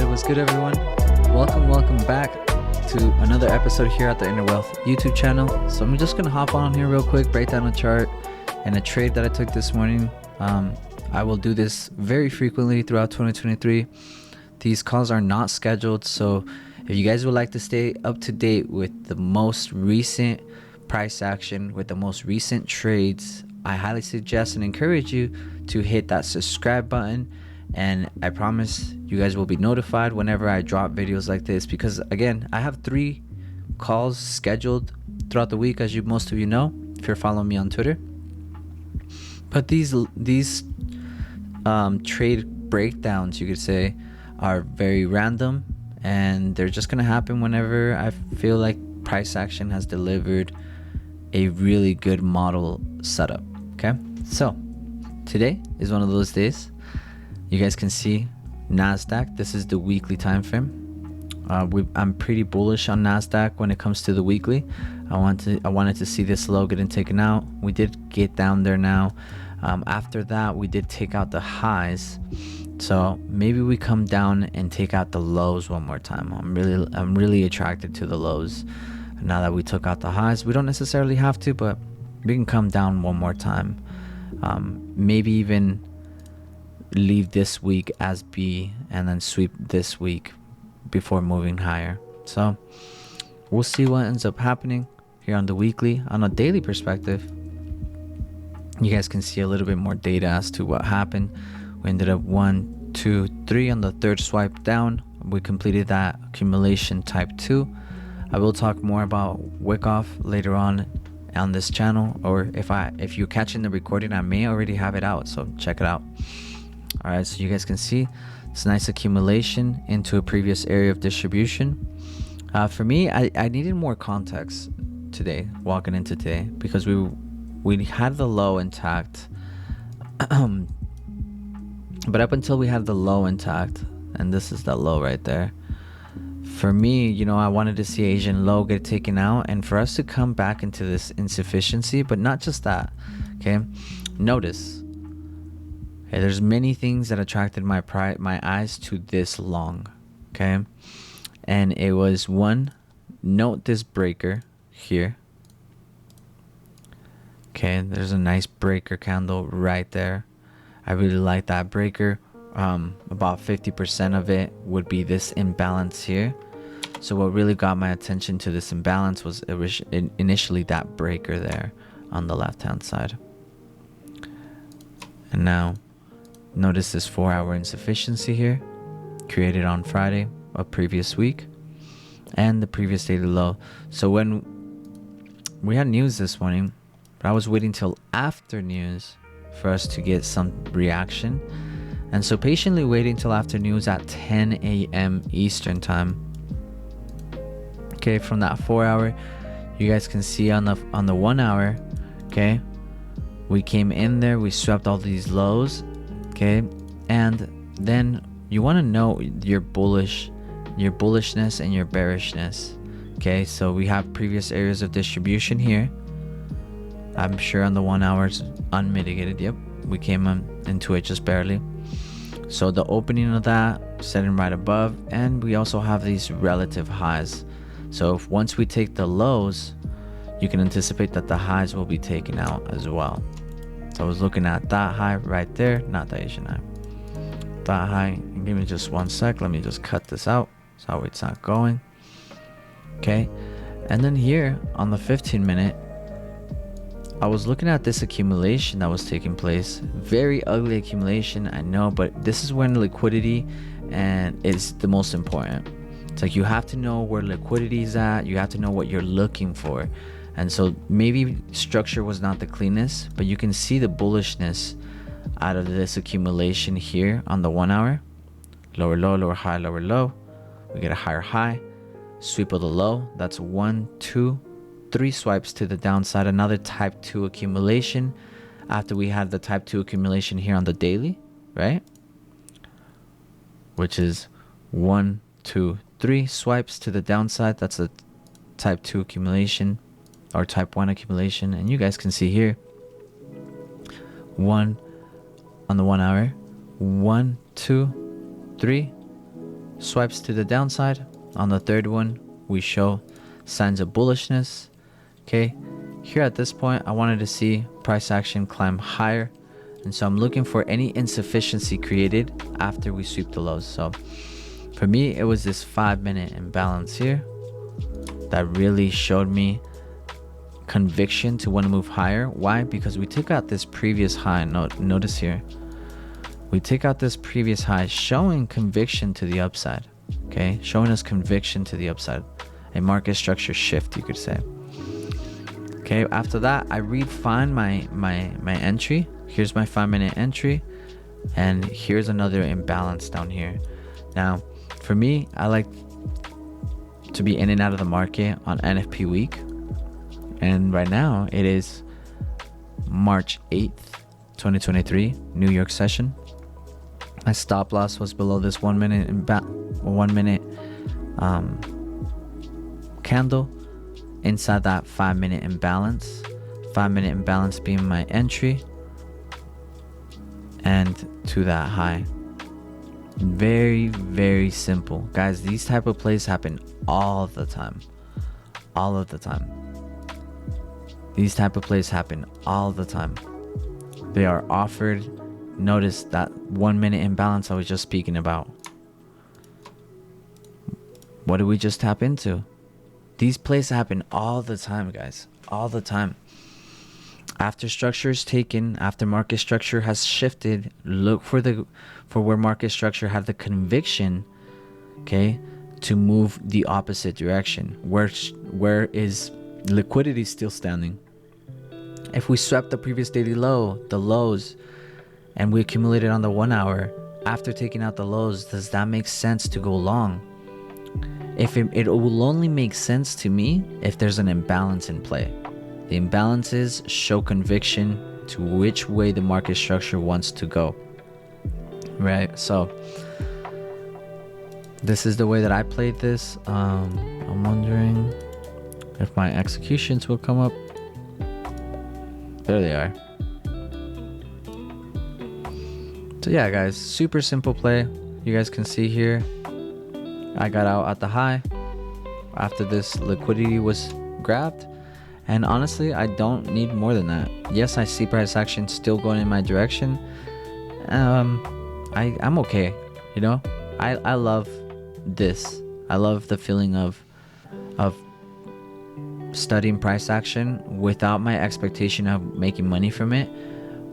What's good, everyone? Welcome back to another episode here at the Inner Wealth YouTube channel. So I'm just gonna hop on here real quick, break down a chart and a trade that I took this morning. I will do this very frequently throughout 2023. These calls are not scheduled, so if you guys would like to stay up to date with the most recent price action, with the most recent trades, I highly suggest and encourage you to hit that subscribe button. And I promise you guys will be notified whenever I drop videos like this, because again, I have 3 calls scheduled throughout the week, as most of you know if you're following me on Twitter. But these trade breakdowns, you could say, are very random, and they're just gonna happen whenever I feel like price action has delivered a really good model setup. Okay, so today is one of those days. You guys can see NASDAQ. This is the weekly time frame. I'm pretty bullish on NASDAQ when it comes to the weekly. I wanted to see this low getting taken out. We did get down there now. After that, we did take out the highs. So maybe we come down and take out the lows one more time. I'm really attracted to the lows. Now that we took out the highs, we don't necessarily have to, but we can come down one more time. Maybe even leave this week as B and then sweep this week before moving higher. So we'll see what ends up happening here on the weekly. On a daily perspective, you guys can see a little bit more data as to what happened. We ended up 1, 2, 3 on the third swipe down. We completed that accumulation type 2. I will talk more about Wickoff later on this channel, or if you're catching the recording, I may already have it out, so check it out. All right, so you guys can see it's a nice accumulation into a previous area of distribution. For me, I needed more context today, walking into today, because we had the low intact. But up until we had the low intact, and this is that low right there, for me, I wanted to see Asian low get taken out and for us to come back into this insufficiency. But not just that, okay? Notice, okay, there's many things that attracted my eyes to this long, okay? And it was one, note this breaker here. Okay, there's a nice breaker candle right there. I really like that breaker. About 50% of it would be this imbalance here. So what really got my attention to this imbalance was initially that breaker there on the left hand side. And now notice this 4-hour insufficiency here, created on Friday of previous week, and the previous daily low. So when we had news this morning, but I was waiting till after news for us to get some reaction. And so patiently waiting till after news at 10 a.m. Eastern time. Okay, from that 4-hour, you guys can see on the 1 hour, okay, we came in there, we swept all these lows, okay, and then you want to know your bullishness and your bearishness. Okay, so we have previous areas of distribution here. I'm sure on the 1 hour's unmitigated. Yep, we came into it just barely. So the opening of that setting right above, and we also have these relative highs. So once we take the lows, you can anticipate that the highs will be taken out as well. So I was looking at that high right there, not the Asian high. That high, and give me just 1 sec. Let me just cut this out so it's not going. Okay, and then here on the 15-minute, I was looking at this accumulation that was taking place. Very ugly accumulation, I know, but this is when liquidity is the most important. It's like you have to know where liquidity is at. You have to know what you're looking for. And so maybe structure was not the cleanest, but you can see the bullishness out of this accumulation here on the 1 hour. Lower low, lower high, lower low. We get a higher high. Sweep of the low. That's 1, 2, 3 swipes to the downside. Another type 2 accumulation after we had the type 2 accumulation here on the daily, right? Which is 1, 2, 3 swipes to the downside. That's a type 2 accumulation or type 1 accumulation. And you guys can see here, 1 on the 1 hour, 1, 2, 3, swipes to the downside. On the third one, we show signs of bullishness. Okay, here at this point, I wanted to see price action climb higher, and so I'm looking for any insufficiency created after we sweep the lows. So for me, it was this 5-minute imbalance here that really showed me conviction to want to move higher. Why? Because we took out this previous high. Notice here, we take out this previous high, showing conviction to the upside. Okay, showing us conviction to the upside, a market structure shift, you could say. Okay, after that, I refine my entry. Here's my 5-minute entry, and here's another imbalance down here. Now, for me, I like to be in and out of the market on NFP week, and right now it is March 8th, 2023, New York session. My stop loss was below this 1 minute candle inside that 5-minute imbalance. 5-minute imbalance being my entry, and to that high. Very, very simple, guys. These type of plays happen all the time. All of the time. These type of plays happen all the time. They are offered. Notice that 1 minute imbalance I was just speaking about. What did we just tap into? These plays happen all the time, guys. All the time. After structure is taken, after market structure has shifted, look for where market structure had the conviction, okay, to move the opposite direction. Where is liquidity still standing? If we swept the previous daily low, the lows, and we accumulated on the 1 hour, after taking out the lows, does that make sense to go long? If it will only make sense to me if there's an imbalance in play. The imbalances show conviction to which way the market structure wants to go, right? So this is the way that I played this. I'm wondering if my executions will come up. There they are. So yeah, guys, super simple play. You guys can see here, I got out at the high after this liquidity was grabbed. And honestly, I don't need more than that. Yes, I see price action still going in my direction. I'm okay. You know, I love this. I love the feeling of studying price action without my expectation of making money from it,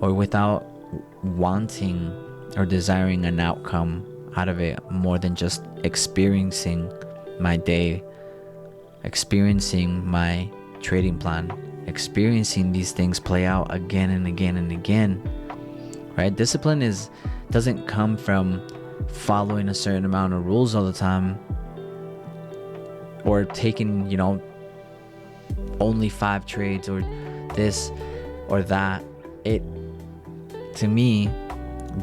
or without wanting or desiring an outcome out of it more than just experiencing my day, experiencing my trading plan, experiencing these things play out again and again and again, right? Discipline doesn't come from following a certain amount of rules all the time, or taking, you know, only 5 trades or this or that. It, to me,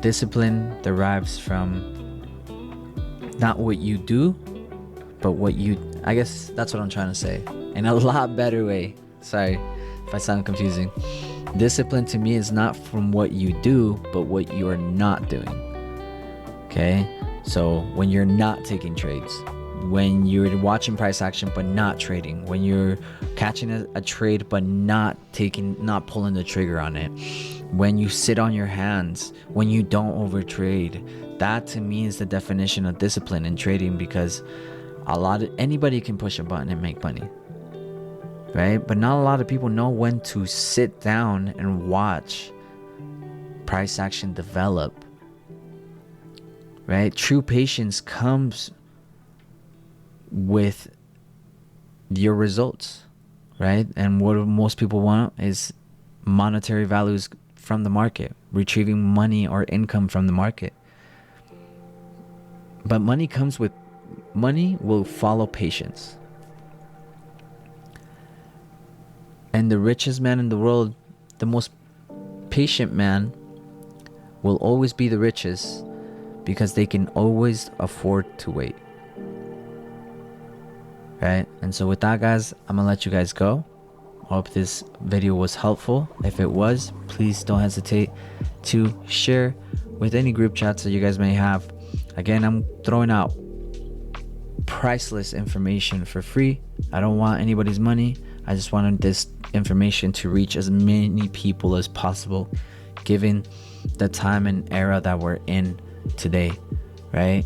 discipline derives from not what you do, but what you, I guess that's what I'm trying to say in a lot better way. Sorry if I sound confusing. Discipline to me is not from what you do, but what you are not doing. Okay, so when you're not taking trades, when you're watching price action but not trading, when you're catching a trade but not pulling the trigger on it, when you sit on your hands, when you don't overtrade, that to me is the definition of discipline in trading. Because anybody can push a button and make money, right? But not a lot of people know when to sit down and watch price action develop, right? True patience comes with your results, right? And what most people want is monetary values from the market, retrieving money or income from the market. But money will follow patience. And the richest man in the world, the most patient man, will always be the richest, because they can always afford to wait. Right? And so with that, guys, I'm gonna let you guys go. Hope this video was helpful. If it was, please don't hesitate to share with any group chats that you guys may have. Again, I'm throwing out priceless information for free. I don't want anybody's money. I just wanted this information to reach as many people as possible, given the time and era that we're in today, right?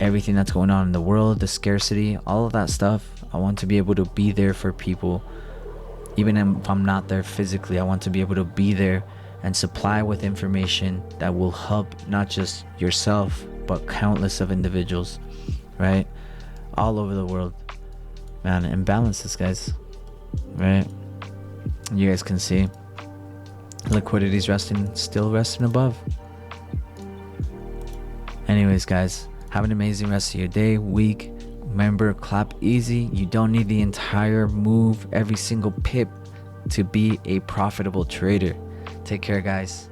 Everything that's going on in the world, the scarcity, all of that stuff. I want to be able to be there for people. Even if I'm not there physically, I want to be able to be there and supply with information that will help not just yourself, but countless of individuals, right? All over the world. Man, and balance this, guys, right? You guys can see liquidity's still resting above. Anyways, guys, have an amazing rest of your day, week. Remember, clap easy. You don't need the entire move, every single pip, to be a profitable trader. Take care, guys.